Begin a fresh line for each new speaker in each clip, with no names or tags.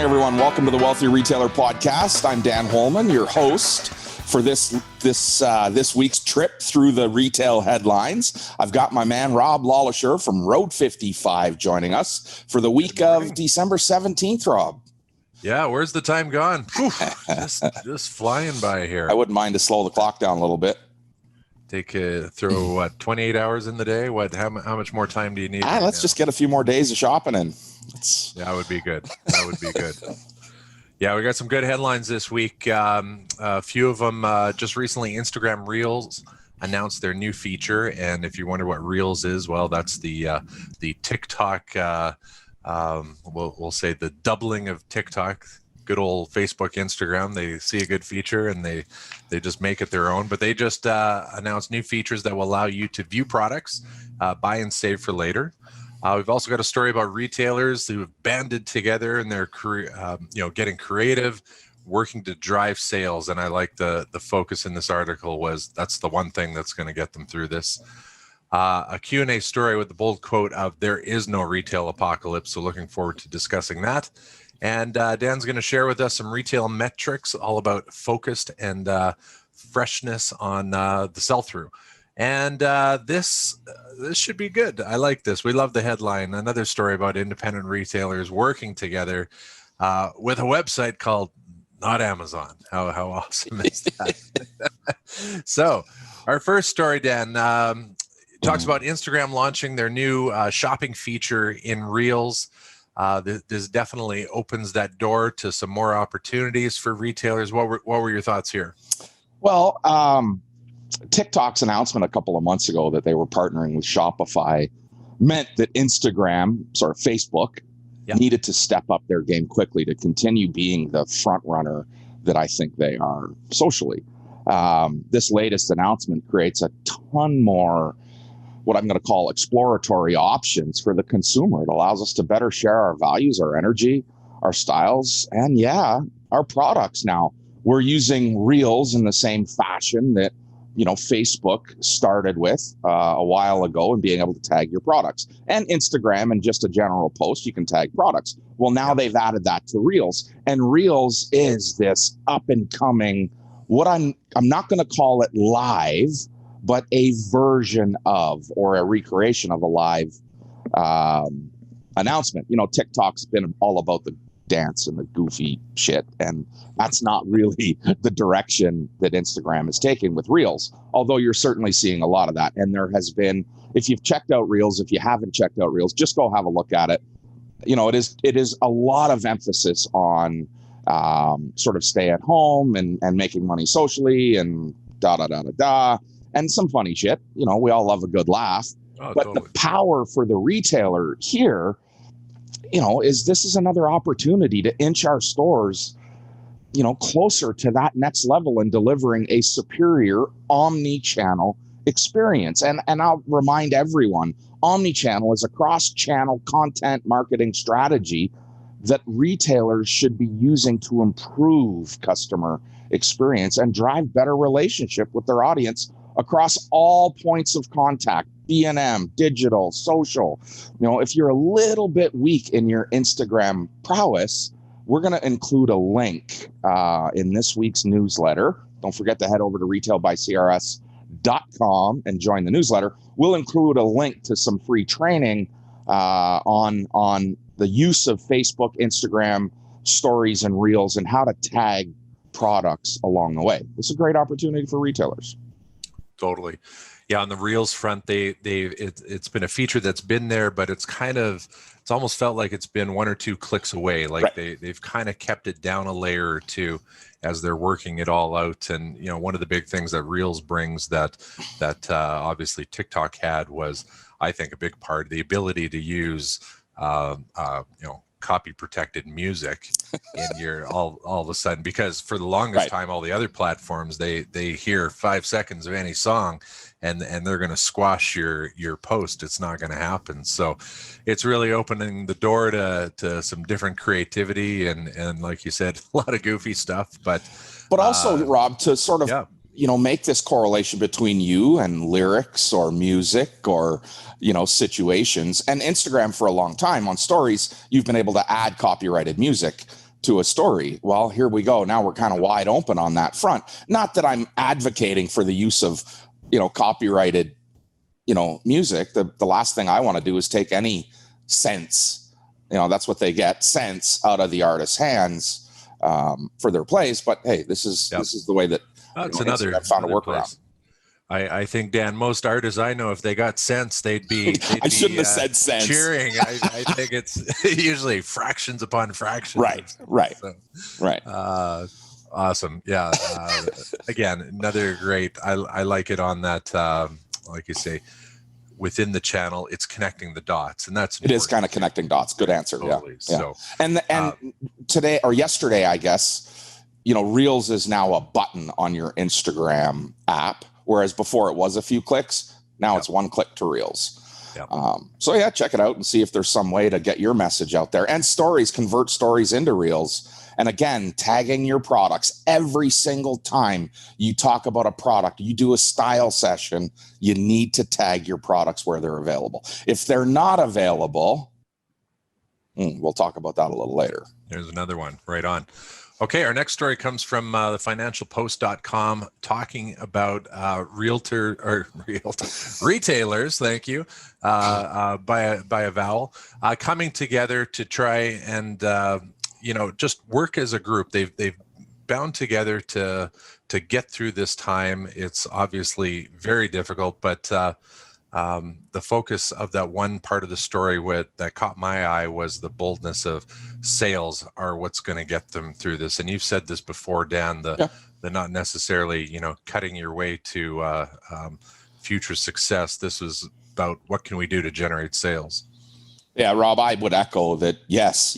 morning, everyone. Welcome to the Wealthy Retailer Podcast. I'm Dan Holman, your host for this week's trip through the retail headlines. I've got my man Rob Lawlisher from Road 55 joining us for the week of December 17th, Rob.
Yeah, where's the time gone? just flying by here.
I wouldn't mind to slow the clock down a little bit.
Throw 28 hours in the day? How much more time do you need?
Let's just get a few more days of shopping in.
That would be good. Yeah, we got some good headlines this week. A few of them just recently. Instagram Reels announced their new feature, and if you wonder what Reels is, well, that's the TikTok. We'll say the doubling of TikTok. Good old Facebook, Instagram. They see a good feature and they just make it their own. But they just announced new features that will allow you to view products, buy and save for later. We've also got a story about retailers who have banded together and they're getting creative, working to drive sales. And I like the focus in this article was that's the one thing that's going to get them through this. A Q&A story with the bold quote of "There is no retail apocalypse." So looking forward to discussing that. And Dan's going to share with us some retail metrics all about focused and freshness on the sell-through. And this should be good. I like this. We love the headline. Another story about independent retailers working together with a website called Not Amazon. How awesome is that? So our first story, Dan, talks about Instagram launching their new shopping feature in Reels. This definitely opens that door to some more opportunities for retailers. What were your thoughts here?
Well, TikTok's announcement a couple of months ago that they were partnering with Shopify meant that Instagram, sort of Facebook, needed to step up their game quickly to continue being the front runner that I think they are socially. This latest announcement creates a ton more what I'm going to call exploratory options for the consumer. It allows us to better share our values, our energy, our styles, and our products. Now, we're using Reels in the same fashion that, Facebook started with a while ago and being able to tag your products. And Instagram and just a general post, you can tag products. Well, now they've added that to Reels. And Reels is this up and coming, what I'm not going to call it live, but a version of, or a recreation of a live announcement. TikTok's been all about the dance and the goofy shit, and that's not really the direction that Instagram is taking with Reels, although you're certainly seeing a lot of that. And there has been, if you've checked out Reels, if you haven't checked out Reels, just go have a look at it. It is a lot of emphasis on sort of stay at home and making money socially and and some funny shit. We all love a good laugh. But totally. The power for the retailer here, is this is another opportunity to inch our stores, closer to that next level and delivering a superior omni-channel experience. And I'll remind everyone, omni-channel is a cross-channel content marketing strategy that retailers should be using to improve customer experience and drive better relationship with their audience across all points of contact, B&M, digital, social. If you're a little bit weak in your Instagram prowess, we're going to include a link in this week's newsletter. Don't forget to head over to retailbycrs.com and join the newsletter. We'll include a link to some free training on the use of Facebook, Instagram, stories, and Reels, and how to tag products along the way. It's a great opportunity for retailers.
Totally. Yeah, on the Reels front, it's been a feature that's been there, but it's almost felt like it's been one or two clicks away. Like right. They've kind of kept it down a layer or two as they're working it all out. And one of the big things that Reels brings that obviously TikTok had was, I think, a big part, the ability to use copy protected music in your all of a sudden, because for the longest time, all the other platforms, they hear 5 seconds of any song and they're going to squash your post. It's not going to happen. So it's really opening the door to some different creativity and like you said, a lot of goofy stuff, but
also Rob, to sort of make this correlation between you and lyrics or music or, situations. And Instagram for a long time on stories, you've been able to add copyrighted music to a story. Well, here we go. Now we're kind of wide open on that front. Not that I'm advocating for the use of, copyrighted, music. The last thing I want to do is take any cents, that's what they get, cents out of the artist's hands for their plays. But hey, this is the way that
that's another
found a workaround.
I think, Dan, most artists I know, if they got cents, they'd be
I shouldn't have said cents.
Cheering. I think it's usually fractions upon fractions.
Right.
Awesome. Yeah. Again, another great. I like it on that. Like you say, within the channel, it's connecting the dots, and that's
it is kind of connecting dots. Good answer. Totally. Yeah.
So
and today or yesterday, I guess, Reels is now a button on your Instagram app. Whereas before it was a few clicks, now it's one click to Reels. So check it out and see if there's some way to get your message out there. And stories, convert stories into Reels. And again, tagging your products every single time you talk about a product, you do a style session, you need to tag your products where they're available. If they're not available, we'll talk about that a little later.
There's another one. Right on. Okay, our next story comes from thefinancialpost.com talking about retailers, thank you, by a vowel, coming together to try and, just work as a group. They've bound together to get through this time. It's obviously very difficult, but the focus of that one part of the story that caught my eye was the boldness of sales are what's going to get them through this. And you've said this before, Dan, the not necessarily, cutting your way to future success. This was about what can we do to generate sales?
Yeah, Rob, I would echo that. Yes.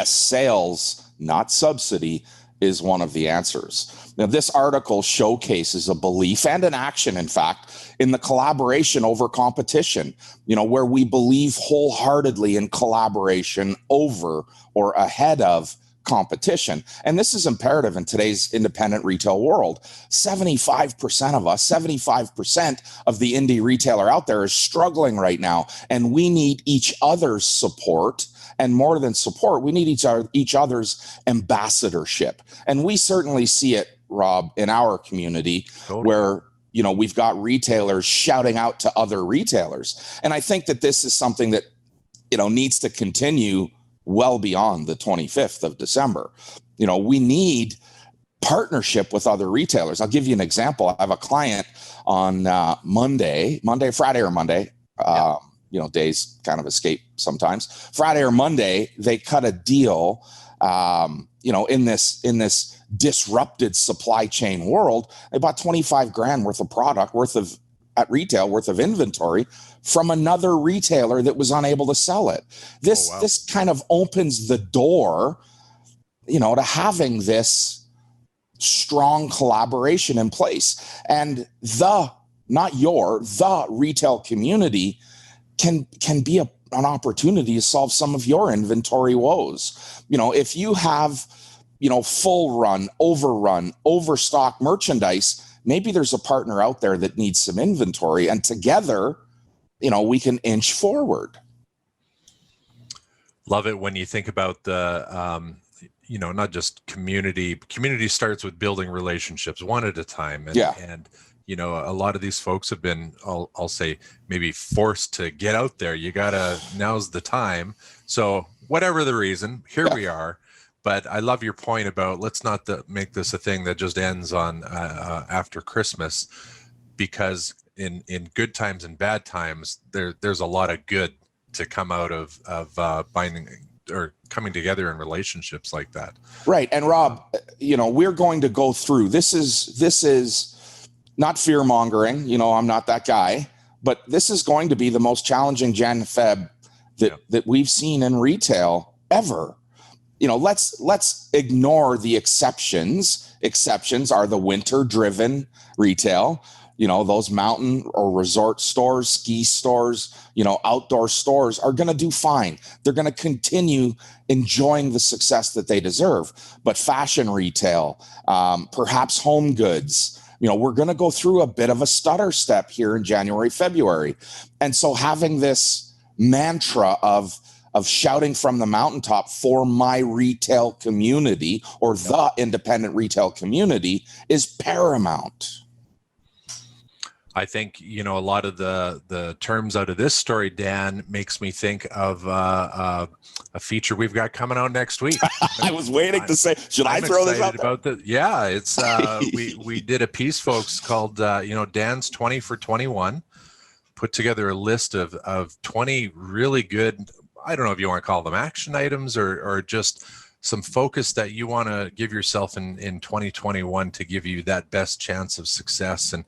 Sales, not subsidy, is one of the answers. Now, this article showcases a belief and an action, in fact, in the collaboration over competition, where we believe wholeheartedly in collaboration over or ahead of competition. And this is imperative in today's independent retail world. 75% of us, 75% of the indie retailer out there is struggling right now, and we need each other's support. And more than support, we need each other's ambassadorship. And we certainly see it, Rob, in our community, where we've got retailers shouting out to other retailers. And I think that this is something that needs to continue well beyond the 25th of December. We need partnership with other retailers. I'll give you an example. I have a client on Friday or Monday. Days kind of escape sometimes. Friday or Monday, they cut a deal, in this disrupted supply chain world. They bought $25,000 worth of product at retail worth of inventory from another retailer that was unable to sell it. This kind of opens the door, to having this strong collaboration in place. And the retail community can be an opportunity to solve some of your inventory woes. If you have, full run, overrun, overstock merchandise, maybe there's a partner out there that needs some inventory, and together, we can inch forward.
Love it when you think about the, not just community. Community starts with building relationships one at a time. And a lot of these folks have been, I'll say, maybe forced to get out there. Now's the time. So whatever the reason, here we are. But I love your point about let's not make this a thing that just ends on after Christmas, because in good times and bad times, there's a lot of good to come out of binding or coming together in relationships like that. Right.
And Rob, we're going to go through, this is not fear mongering, I'm not that guy, but this is going to be the most challenging Jan-Feb that we've seen in retail ever. Let's ignore the exceptions. Exceptions are the winter-driven retail, those mountain or resort stores, ski stores, outdoor stores are going to do fine. They're going to continue enjoying the success that they deserve. But fashion retail, perhaps home goods, we're going to go through a bit of a stutter step here in January, February. And so having this mantra of of shouting from the mountaintop for my retail community or the independent retail community is paramount.
I think, a lot of the terms out of this story, Dan, makes me think of a feature we've got coming out next week.
I was waiting to say, should I throw this out there?
Yeah, it's we did a piece, folks, called Dan's 20 for 21. Put together a list of 20 really good, I don't know if you want to call them action items or just some focus that you want to give yourself in 2021 to give you that best chance of success. And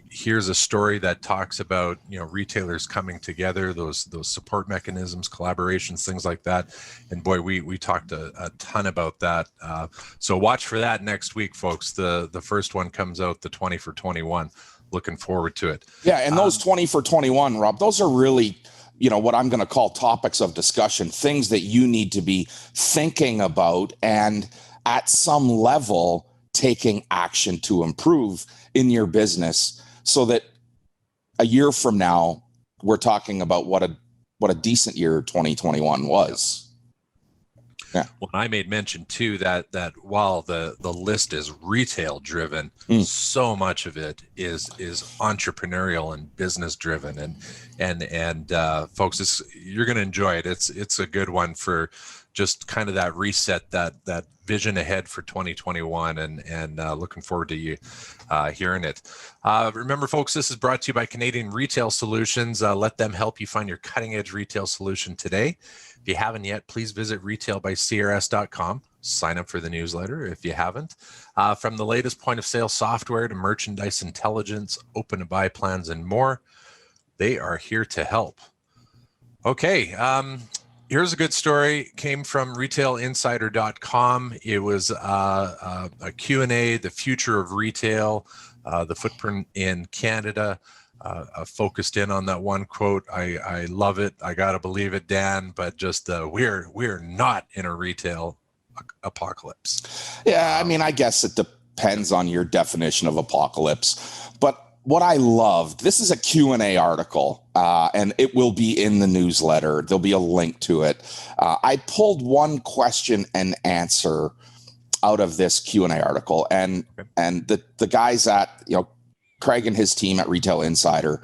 here's a story that talks about retailers coming together, those support mechanisms, collaborations, things like that. And boy, we talked a ton about that. So watch for that next week, folks. The first one comes out, the 20 for 21. Looking forward to it.
Yeah, and those 20 for 21, Rob, those are really what I'm going to call topics of discussion, things that you need to be thinking about and at some level taking action to improve in your business, so that a year from now we're talking about what a decent year 2021 was. Yeah.
Well, I made mention too that while the list is retail driven, so much of it is entrepreneurial and business driven, and folks, you're going to enjoy it. It's a good one for just kind of that reset, that vision ahead for 2021, and looking forward to you hearing it. Remember, folks, this is brought to you by Canadian Retail Solutions. Let them help you find your cutting edge retail solution today. If you haven't yet, please visit retailbycrs.com. Sign up for the newsletter if you haven't. From the latest point of sale software to merchandise intelligence, open to buy plans, and more, they are here to help. Okay. Here's a good story. Came from retailinsider.com. It was a Q&A, the future of retail, the footprint in Canada. Focused in on that one quote. I love it. I gotta believe it, Dan. But just we're not in a retail apocalypse.
Yeah, I mean, I guess it depends on your definition of apocalypse. But what I loved, this is a Q&A article, and it will be in the newsletter. There'll be a link to it. I pulled one question and answer out of this Q&A article, and the guys at Craig and his team at Retail Insider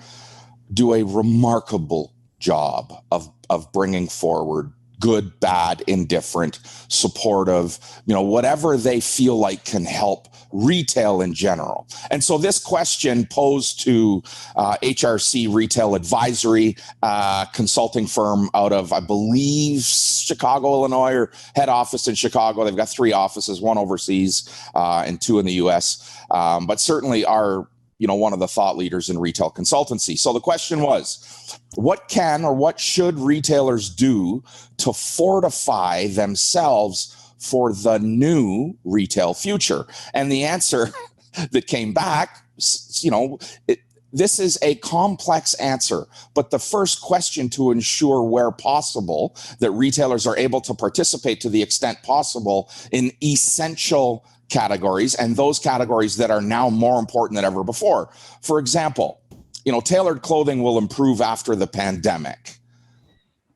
do a remarkable job of bringing forward good, bad, indifferent, supportive, whatever they feel like can help retail in general. And so this question posed to HRC Retail Advisory, consulting firm out of, I believe, Chicago, Illinois, or head office in Chicago. They've got 3 offices, 1 overseas and 2 in the US, but certainly are one of the thought leaders in retail consultancy. So the question was, what can or what should retailers do to fortify themselves for the new retail future? And the answer that came back, this is a complex answer, but the first question to ensure where possible that retailers are able to participate to the extent possible in essential categories, and those categories that are now more important than ever before. For example, tailored clothing will improve after the pandemic,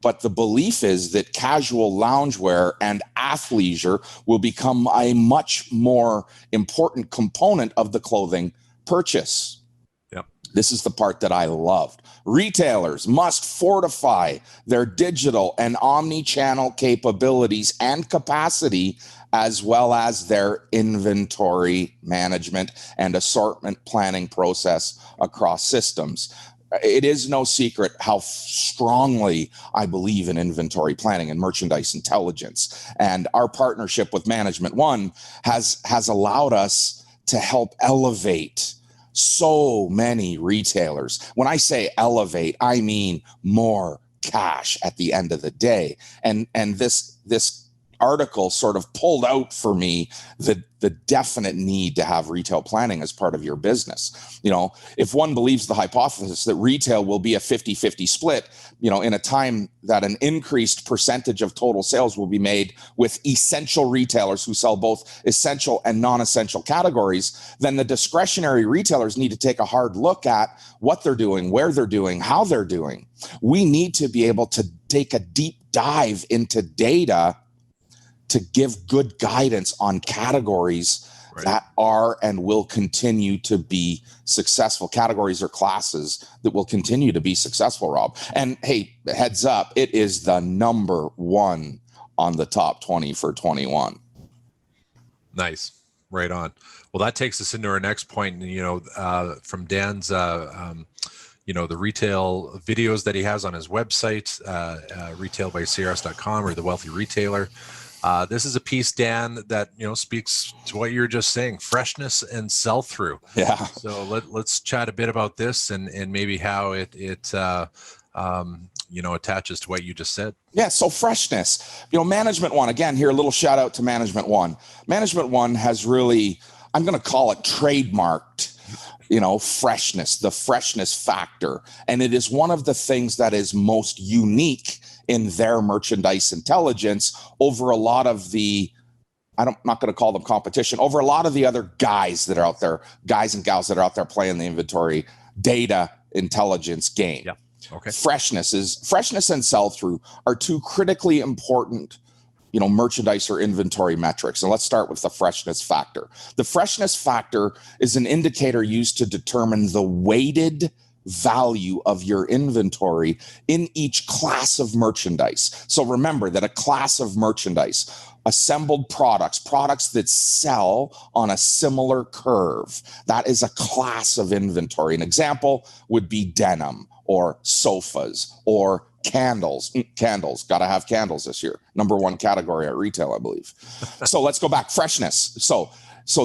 but the belief is that casual loungewear and athleisure will become a much more important component of the clothing purchase.
Yep.
This is the part that I loved. Retailers must fortify their digital and omni-channel capabilities and capacity, as well as their inventory management and assortment planning process across systems. It is no secret how strongly I believe in inventory planning and merchandise intelligence. And our partnership with Management One has allowed us to help elevate so many retailers. When I say elevate, I mean more cash at the end of the day. And this article sort of pulled out for me the definite need to have retail planning as part of your business. If one believes the hypothesis that retail will be a 50-50 split, in a time that an increased percentage of total sales will be made with essential retailers who sell both essential and non-essential categories, then the discretionary retailers need to take a hard look at what they're doing, where they're doing, how they're doing. We need to be able to take a deep dive into data to give good guidance on categories that are and will continue to be successful, categories or classes that will continue to be successful, Rob. And hey, heads up, it is the number one on the top 20 for 21.
Nice. Right on. Well, that takes us into our next point, from Dan's, the retail videos that he has on his website, retailbycrs.com, or The Wealthy Retailer. This is a piece, Dan, that speaks to what you were just saying: freshness and sell through.
Yeah.
So let's chat a bit about this and maybe how it attaches to what you just said.
Yeah. So freshness, Management One, again, here, a little shout out to Management One. Management One has really, I'm going to call it trademarked, freshness, the freshness factor. And it is one of the things that is most unique in their merchandise intelligence over a lot of the, I'm not going to call them competition, over a lot of the other guys that are out there, guys and gals that are out there playing the inventory data intelligence game.
Yeah. Okay.
Freshness and sell through are two critically important, merchandise or inventory metrics. And let's start with the freshness factor. The freshness factor is an indicator used to determine the weighted value of your inventory in each class of merchandise. So remember that a class of merchandise, assembled products that sell on a similar curve, that is a class of inventory. An example would be denim or sofas or candles. Got to have candles this year. Number one category at retail, I believe. So let's go back. Freshness. So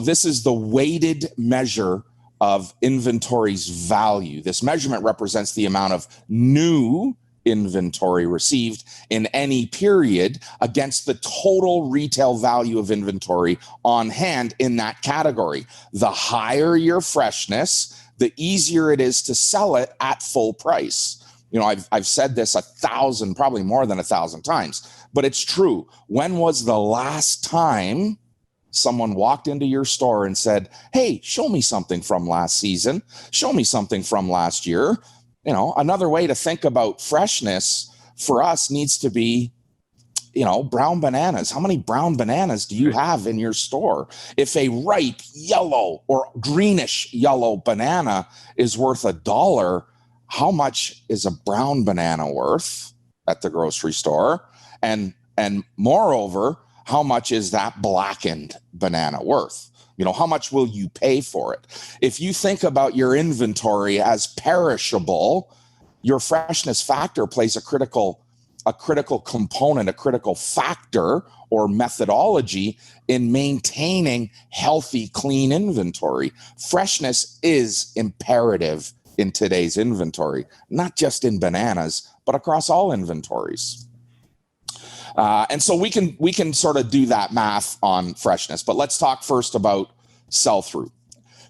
this is the weighted measure of inventory's value. This measurement represents the amount of new inventory received in any period against the total retail value of inventory on hand in that category. The higher your freshness, the easier it is to sell it at full price. I've said this 1,000, probably more than 1,000 times, but it's true. When was the last time someone walked into your store and said, hey, show me something from last season, show me something from last year? Another way to think about freshness for us needs to be, brown bananas. How many brown bananas do you have in your store? If a ripe yellow or greenish yellow banana is worth $1, how much is a brown banana worth at the grocery store? And moreover, how much is that blackened banana worth? How much will you pay for it? If you think about your inventory as perishable, your freshness factor plays a critical component, a critical factor or methodology in maintaining healthy, clean inventory. Freshness is imperative in today's inventory, not just in bananas, but across all inventories. And so we can sort of do that math on freshness, but let's talk first about sell-through.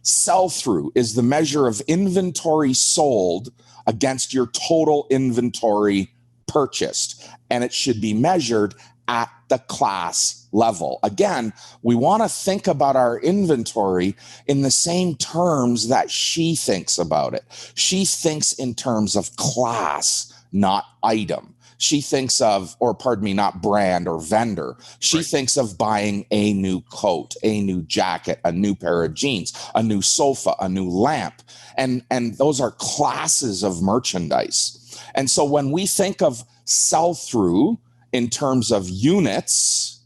Sell-through is the measure of inventory sold against your total inventory purchased, and it should be measured at the class level. Again, we want to think about our inventory in the same terms that she thinks about it. She thinks in terms of class, not item. She thinks of, not brand or vendor. She thinks of buying a new coat, a new jacket, a new pair of jeans, a new sofa, a new lamp. And those are classes of merchandise. And so when we think of sell-through in terms of units,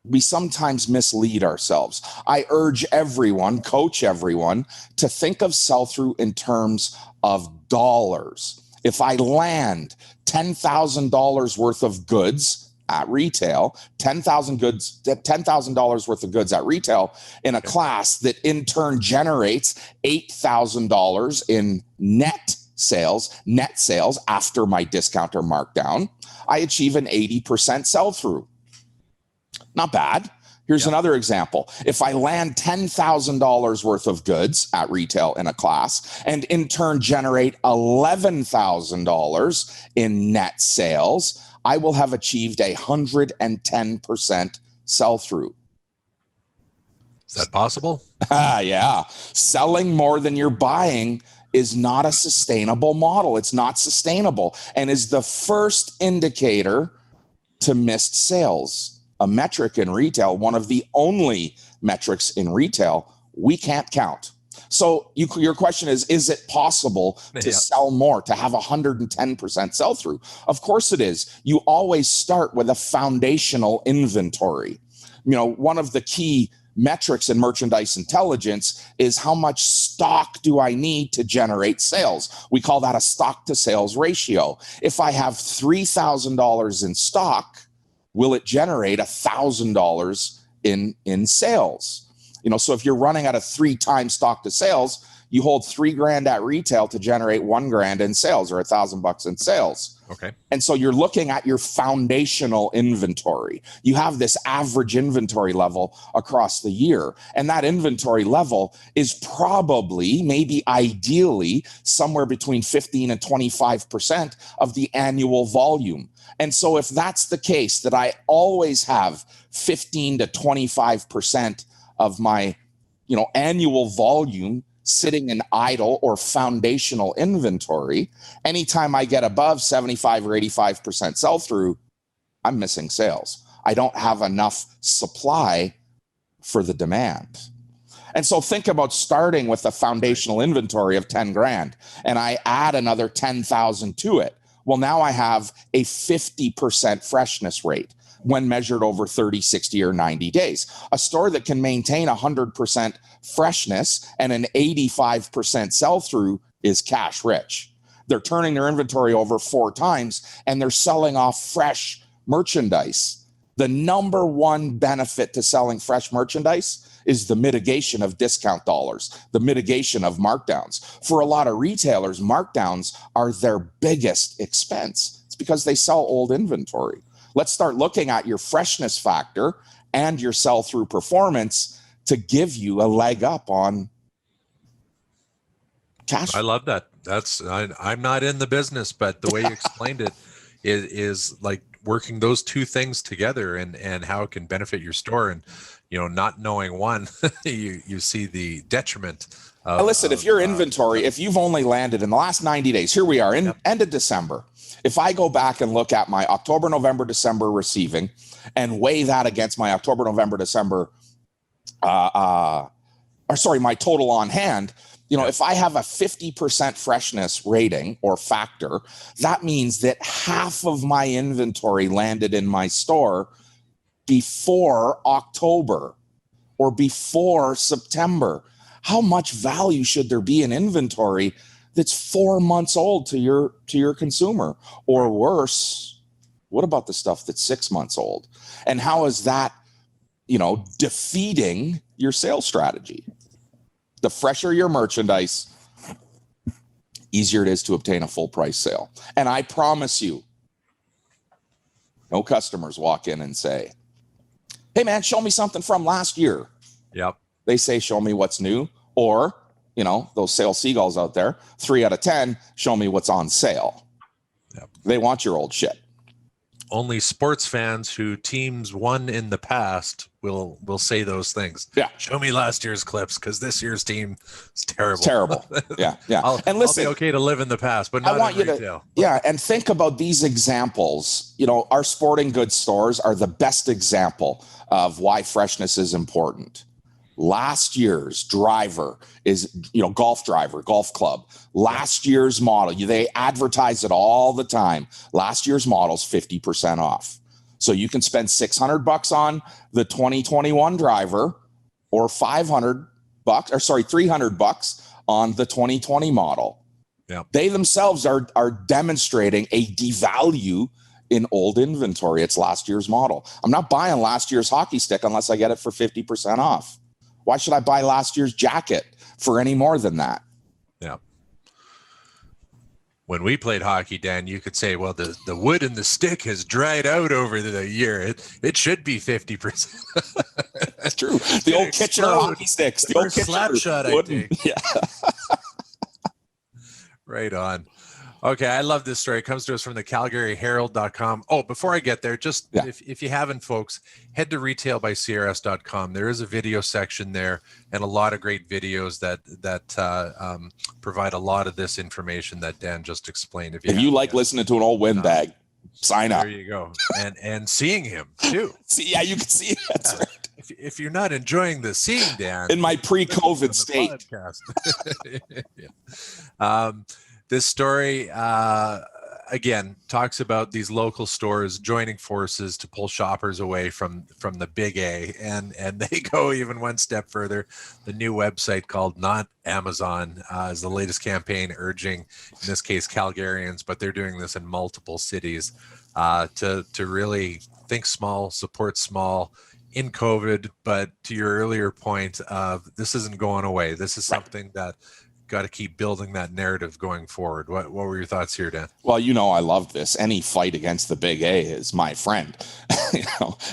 we sometimes mislead ourselves. I urge everyone, coach everyone, to think of sell-through in terms of dollars. If I land $10,000 worth of goods at retail, $10,000 worth of goods at retail in a class that in turn generates $8,000 in net sales after my discount or markdown, I achieve an 80% sell-through. Not bad. Here's another example. If I land $10,000 worth of goods at retail in a class and in turn generate $11,000 in net sales, I will have achieved 110% sell-through.
Is that possible?
Yeah. Selling more than you're buying is not a sustainable model. It's not sustainable and is the first indicator to missed sales. A metric in retail, one of the only metrics in retail we can't count. So your question is it possible to sell more, to have 110% sell through? Of course it is. You always start with a foundational inventory. One of the key metrics in merchandise intelligence is how much stock do I need to generate sales? We call that a stock to sales ratio. If I have $3,000 in stock, will it generate $1,000 in sales? So if you're running at a 3 times stock to sales, you hold $3,000 at retail to generate $1,000 in sales, or $1,000 in sales.
Okay.
And so you're looking at your foundational inventory. You have this average inventory level across the year. And that inventory level is probably, maybe ideally, somewhere between 15 and 25% of the annual volume. And so if that's the case, that I always have 15 to 25% of my, annual volume sitting in idle or foundational inventory, anytime I get above 75 or 85% sell through, I'm missing sales. I don't have enough supply for the demand. And so think about starting with a foundational inventory of 10 grand and I add another 10,000 to it. Well, now I have a 50% freshness rate when measured over 30, 60, or 90 days. A store that can maintain 100% freshness and an 85% sell-through is cash rich. They're turning their inventory over 4 times and they're selling off fresh merchandise. The number one benefit to selling fresh merchandise is the mitigation of discount dollars, the mitigation of markdowns. For a lot of retailers, markdowns are their biggest expense. It's because they sell old inventory. Let's start looking at your freshness factor and your sell-through performance to give you a leg up on cash.
I love that. I'm not in the business, but the way you explained it is like working those two things together and how it can benefit your store. And, not knowing one, you see the detriment.
Listen, if your inventory, if you've only landed in the last 90 days, here we are in end of December. If I go back and look at my October, November, December receiving and weigh that against my October, November, December, my total on hand, if I have a 50% freshness rating or factor, that means that half of my inventory landed in my store before October or before September. How much value should there be in inventory that's 4 months old to your consumer? Or worse, what about the stuff that's 6 months old? And how is that, defeating your sales strategy? The fresher your merchandise, easier it is to obtain a full price sale. And I promise you, no customers walk in and say, "Hey man, show me something from last year."
Yep.
They say, "Show me what's new." Or, those sales seagulls out there, 3 out of 10, show me what's on sale.
Yep.
They want your old shit.
Only sports fans who teams won in the past will say those things.
Yeah.
Show me last year's clips because this year's team is terrible.
It's terrible. Yeah.
And listen, I'll be okay to live in the past, but not
I want
in
you
retail.
and think about these examples. Our sporting goods stores are the best example of why freshness is important. Last year's driver is, golf driver, golf club. Last year's model, they advertise it all the time. Last year's model's 50% off. So you can spend $600 on the 2021 driver or $300 on the 2020 model.
Yeah.
They themselves are demonstrating a devalue in old inventory. It's last year's model. I'm not buying last year's hockey stick unless I get it for 50% off. Why should I buy last year's jacket for any more than that?
Yeah. When we played hockey, Dan, you could say, well, the wood in the stick has dried out over the year. It should be 50%.
That's true. The old Kitchener hockey sticks. The old
slap shot, I think.
Yeah.
Right on. Okay, I love this story. It comes to us from the CalgaryHerald.com. Oh, before I get there, just if you haven't, folks, head to retailbycrs.com. There is a video section there and a lot of great videos that provide a lot of this information that Dan just explained.
If you like listening to an old windbag, sign up.
There you go. And seeing him too.
Yeah, you can see it. That's right.
If you're not enjoying the seeing Dan
in my pre-COVID state.
This story, again, talks about these local stores joining forces to pull shoppers away from the big A. And they go even one step further. The new website called Not Amazon is the latest campaign urging, in this case, Calgarians, but they're doing this in multiple cities, to really think small, support small in COVID. But to your earlier point of this isn't going away. This is something that got to keep building that narrative going forward. What were your thoughts here, Dan?
Well, I love this. Any fight against the big A is my friend.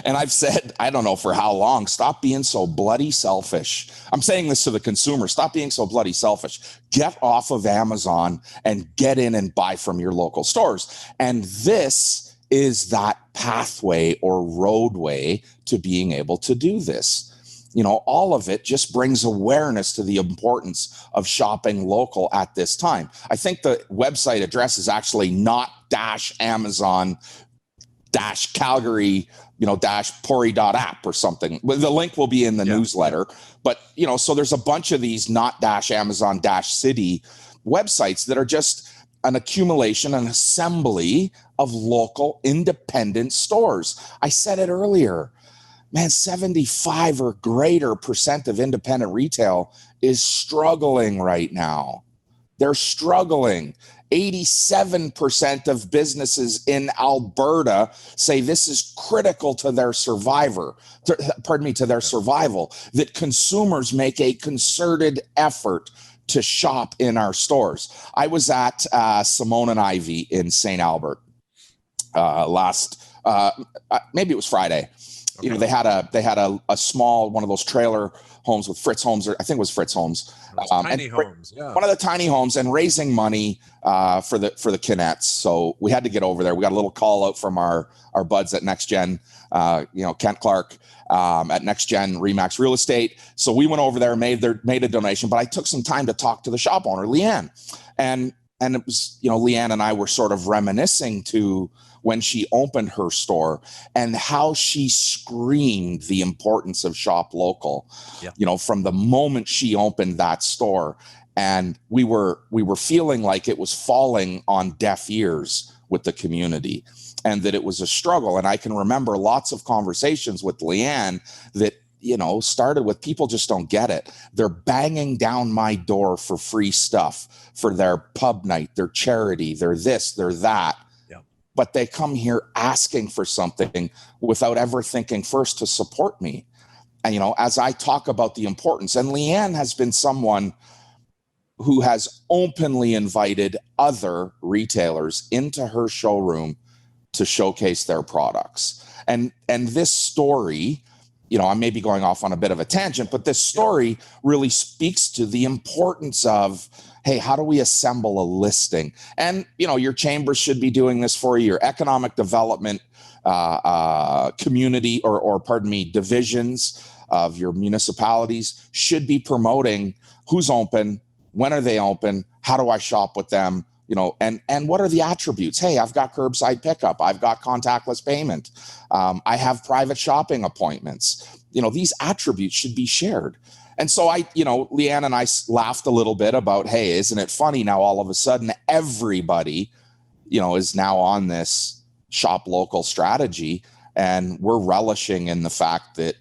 And I've said, I don't know for how long, stop being so bloody selfish. I'm saying this to the consumer. Stop being so bloody selfish. Get off of Amazon and get in and buy from your local stores. And this is that pathway or roadway to being able to do this. All of it just brings awareness to the importance of shopping local at this time. I think the website address is actually not -Amazon -Calgary, -Pori.app or something. The link will be in the newsletter. But, so there's a bunch of these not -Amazon -city websites that are just an accumulation, an assembly of local independent stores. I said it earlier. Man, 75 or greater % of independent retail is struggling right now. They're struggling. 87% of businesses in Alberta say this is critical to their survival, that consumers make a concerted effort to shop in our stores. I was at Simone and Ivy in St. Albert last, maybe it was Friday. Okay. They had a small one of those trailer homes with Fritz Homes, or I think it was Fritz Homes,
tiny homes,
one of the tiny homes, and raising money for the Kinettes. So we had to get over there. We got a little call out from our buds at Next Gen, Kent Clark at Next Gen Remax Real Estate. So we went over there, made a donation, but I took some time to talk to the shop owner, Leanne, and it was Leanne and I were sort of reminiscing to when she opened her store and how she screamed the importance of shop local, from the moment she opened that store. And we were feeling like it was falling on deaf ears with the community and that it was a struggle. And I can remember lots of conversations with Leanne that, started with people just don't get it. They're banging down my door for free stuff for their pub night, their charity, their this, their that. But they come here asking for something without ever thinking first to support me. And, as I talk about the importance, and Leanne has been someone who has openly invited other retailers into her showroom to showcase their products. And this story, I may be going off on a bit of a tangent, but this story really speaks to the importance of, hey, how do we assemble a listing? And, your chambers should be doing this for you. Your economic development community or divisions of your municipalities should be promoting who's open, when are they open, how do I shop with them, and what are the attributes? Hey, I've got curbside pickup. I've got contactless payment. I have private shopping appointments. These attributes should be shared. And so Leanne and I laughed a little bit about, hey, isn't it funny now all of a sudden everybody, is now on this shop local strategy, and we're relishing in the fact that,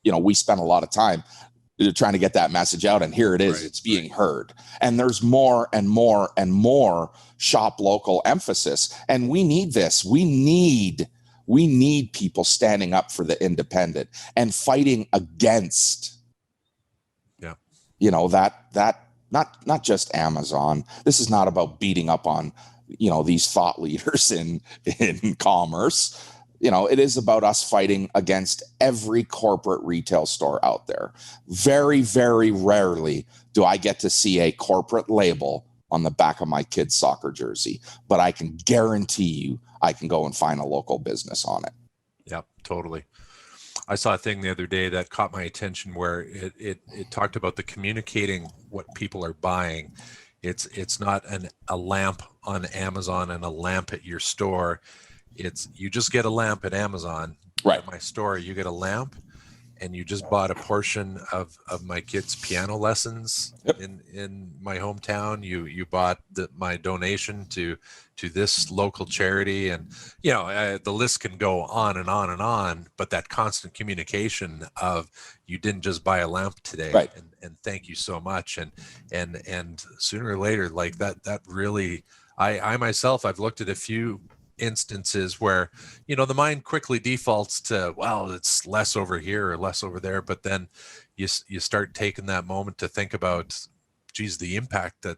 we spent a lot of time trying to get that message out, and here it is. Right, it's being heard. And there's more and more and more shop local emphasis. And we need this. We need people standing up for the independent and fighting against that not just Amazon. This is not about beating up on, these thought leaders in commerce. It is about us fighting against every corporate retail store out there. Very, very rarely do I get to see a corporate label on the back of my kid's soccer jersey, but I can guarantee you I can go and find a local business on it.
Yep, totally. I saw a thing the other day that caught my attention where it talked about the communicating what people are buying. It's not a lamp on Amazon and a lamp at your store. It's you just get a lamp at Amazon.
Right.
At my store, you get a lamp, and you just bought a portion of my kids' piano lessons. Yep. in my hometown. You bought my donation to this local charity, and the list can go on and on and on. But that constant communication of you didn't just buy a lamp today,
right,
and thank you so much, and sooner or later, like that really, I myself, I've looked at a few instances where the mind quickly defaults to, well, it's less over here or less over there, but then you start taking that moment to think about, geez, the impact that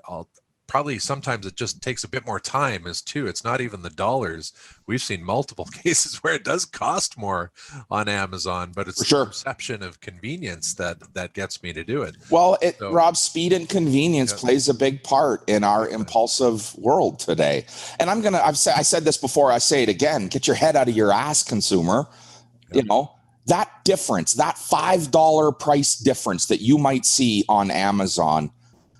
I'll probably, sometimes it just takes a bit more time it's not even the dollars. We've seen multiple cases where it does cost more on Amazon, but it's the perception of convenience that gets me to do it.
Well, Rob, speed and convenience plays a big part in our impulsive world today. And I said this before, I say it again, get your head out of your ass, consumer. That difference, that $5 price difference that you might see on Amazon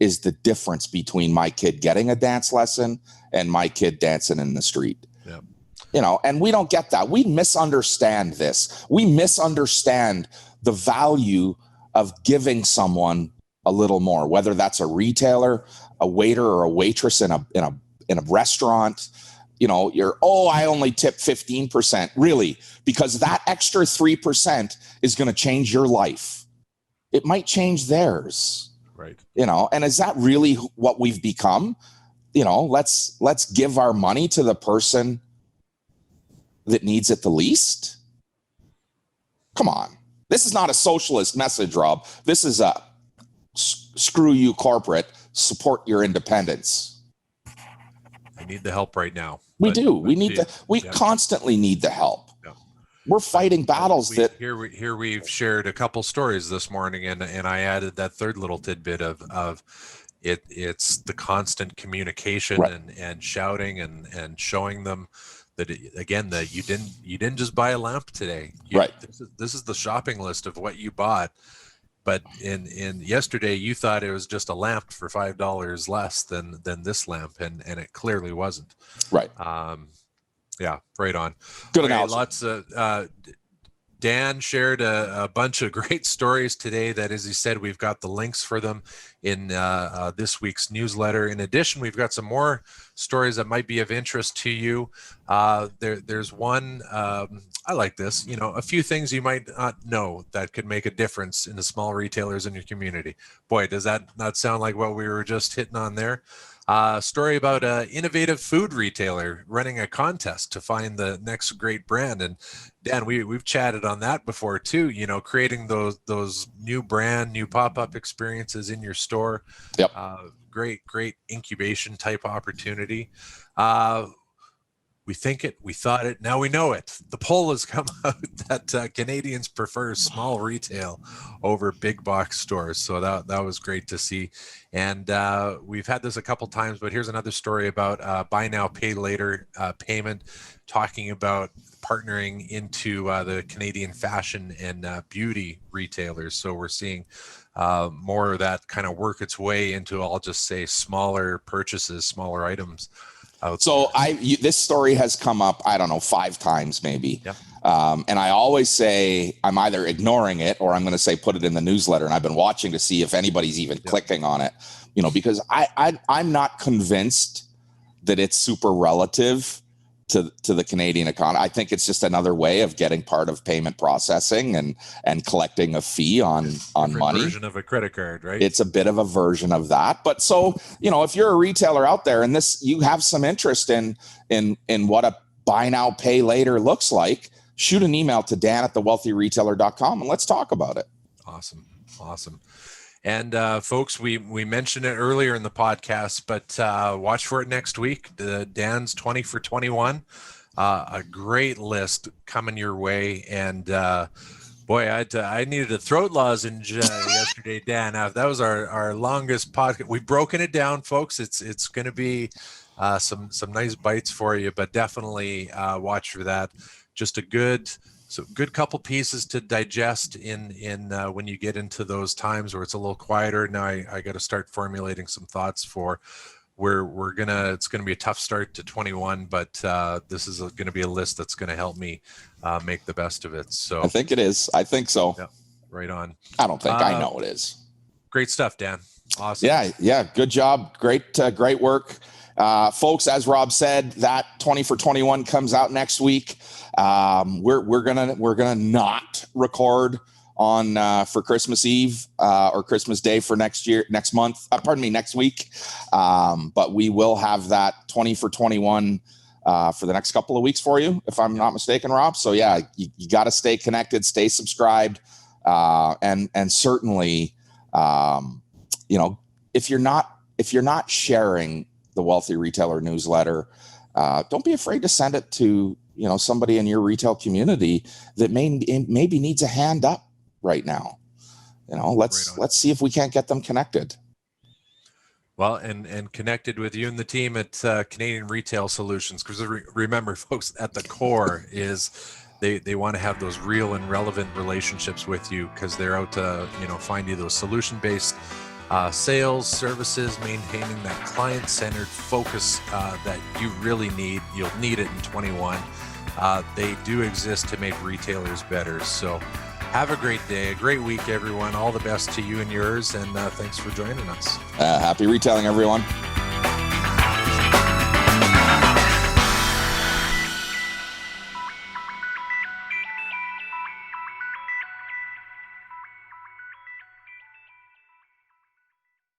is the difference between my kid getting a dance lesson and my kid dancing in the street. Yep. And we don't get that. We misunderstand this. We misunderstand the value of giving someone a little more, whether that's a retailer, a waiter, or a waitress in a restaurant. I only tip 15%. Really, because that extra 3% is going to change your life. It might change theirs.
Right.
And is that really what we've become? Let's give our money to the person that needs it the least. Come on. This is not a socialist message, Rob. This is a screw you corporate, support your independence.
I need the help right now.
We constantly need the help. We're fighting battles
here we've shared a couple stories this morning, and I added that third little tidbit of it's the constant communication, right, and shouting and showing them that that you didn't just buy a lamp today.
Right.
This is the shopping list of what you bought, but in yesterday you thought it was just a lamp for $5 less than this lamp, and it clearly wasn't.
Right.
Yeah, right on.
Good analogy.
Lots of Dan shared a bunch of great stories today that, as he said, we've got the links for them in this week's newsletter. In addition, we've got some more stories that might be of interest to you. There's one, I like this, a few things you might not know that could make a difference in the small retailers in your community. Boy, does that not sound like what we were just hitting on there? Story about an innovative food retailer running a contest to find the next great brand. And Dan, we've chatted on that before too, creating those new pop-up experiences in your store.
Yep.
Great incubation type opportunity. We think it, we thought it, now we know it. The poll has come out that Canadians prefer small retail over big box stores. So that was great to see. And we've had this a couple times, but here's another story about buy now, pay later payment, talking about partnering into the Canadian fashion and beauty retailers. So we're seeing more of that kind of work its way into, I'll just say, smaller purchases, smaller items.
So this story has come up, I don't know, 5 times maybe.
Yep.
And I always say I'm either ignoring it or I'm going to say put it in the newsletter. And I've been watching to see if anybody's even clicking on it, because I'm not convinced that it's super relative to the Canadian economy. I think it's just another way of getting part of payment processing and collecting a fee on money.
Version of a credit card, right?
It's a bit of a version of that. But so, if you're a retailer out there and you have some interest in what a buy now, pay later looks like, shoot an email to dan@thewealthyretailer.com and let's talk about it.
Awesome. And folks, we mentioned it earlier in the podcast, but watch for it next week. Dan's 20 for 21, a great list coming your way. And Boy, I needed a throat lozenge yesterday, Dan. That was our longest podcast. We've broken it down, folks. It's going to be some nice bites for you, but definitely watch for that. Just a good couple pieces to digest in when you get into those times where it's a little quieter. Now I got to start formulating some thoughts for it's gonna be a tough start to 21, but this is gonna be a list that's gonna help me make the best of it. So
I think it is. I think so.
Yeah, right on.
I don't think I know it is.
Great stuff, Dan. Awesome.
Yeah. Good job. Great work. Folks, as Rob said, that 20 for 21 comes out next week. We're gonna not record on for Christmas Eve or Christmas Day for next week. But we will have that 20 for 21 for the next couple of weeks for you, if I'm not mistaken, Rob. So yeah, you got to stay connected, stay subscribed, and certainly, if you're not sharing the Wealthy Retailer newsletter, don't be afraid to send it to somebody in your retail community that maybe needs a hand up right now. Let's see if we can't get them connected.
Well, and connected with you and the team at Canadian Retail Solutions, because remember, folks, at the core is they want to have those real and relevant relationships with you, because they're out to find you those solution-based sales services, maintaining that client-centered focus that you really need. You'll need it in 21. They do exist to make retailers better. So have a great day, a great week, everyone. All the best to you and yours, and thanks for joining us.
Happy retailing, everyone.